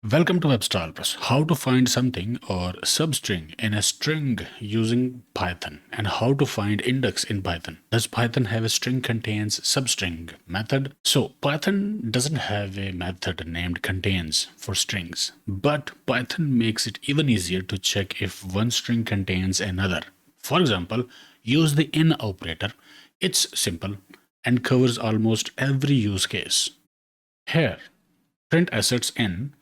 Welcome to Webstars. How to find something or substring in a string using Python, and how to find index in Python. Does Python have a string contains substring method? So Python doesn't have a method named contains for strings, but Python makes it even easier to check if one string contains another. For example, use the in operator. It's simple and covers almost every use case. Here, print assets in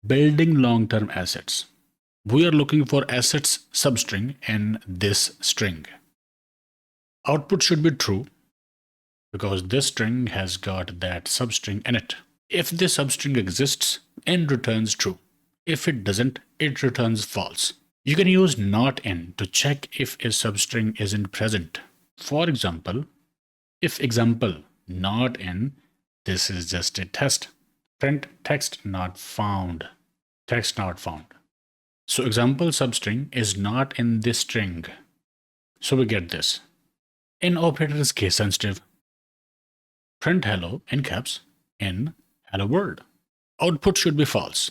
building long-term assets. We are looking for assets substring in this string. Output should be true because this string has got that substring in it. If this substring exists, in returns true. If it doesn't, it returns false. You can use not in to check if a substring isn't present. For example, if example not in, this is just a test. Print text not found. Text not found. So example substring is not in this string. So we get this. In operator is case sensitive. Print hello in caps in hello world. Output should be false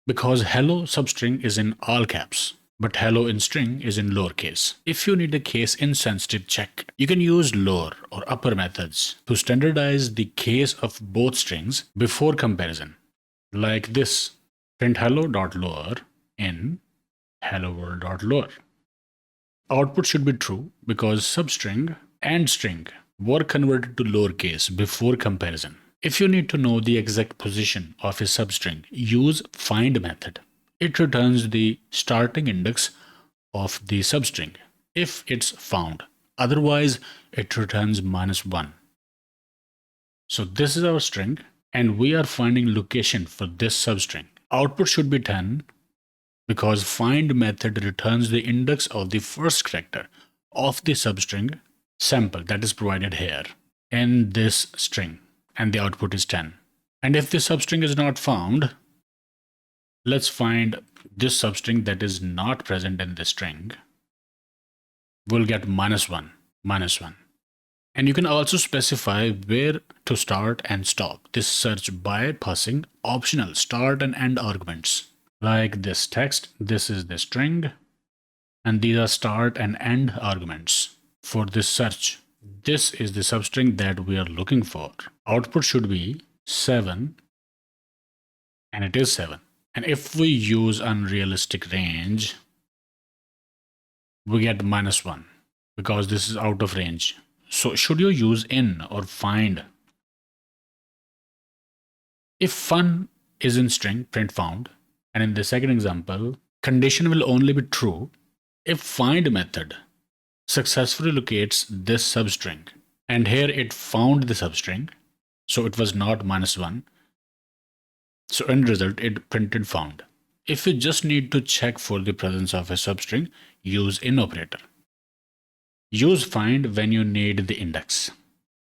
because hello substring is in all caps, but hello in string is in lowercase. If you need a case insensitive check, you can use lower or upper methods to standardize the case of both strings before comparison. Like this, print hello.lower in hello world.lower. Output should be true because substring and string were converted to lowercase before comparison. If you need to know the exact position of a substring, use find method. It returns the starting index of the substring if it's found. Otherwise, it returns -1. So this is our string, and we are finding location for this substring. Output should be 10 because find method returns the index of the first character of the substring sample that is provided here in this string, and the output is 10. And if the substring is not found, let's find this substring that is not present in the string. We'll get -1. And you can also specify where to start and stop this search by passing optional start and end arguments. Like this text, this is the string, and these are start and end arguments for this search. This is the substring that we are looking for. Output should be 7, and it is 7. And if we use unrealistic range, we get -1 because this is out of range. So should you use in or find? If fun is in string, print found. And in the second example, condition will only be true if find method successfully locates this substring. And here it found the substring, so it was not -1. So in result, it printed found. If you just need to check for the presence of a substring, use in operator. Use find when you need the index.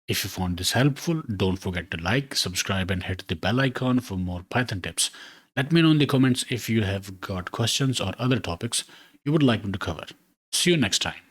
If you found this helpful, don't forget to like, subscribe, and hit the bell icon for more Python tips. Let me know in the comments if you have got questions or other topics you would like me to cover. See you next time.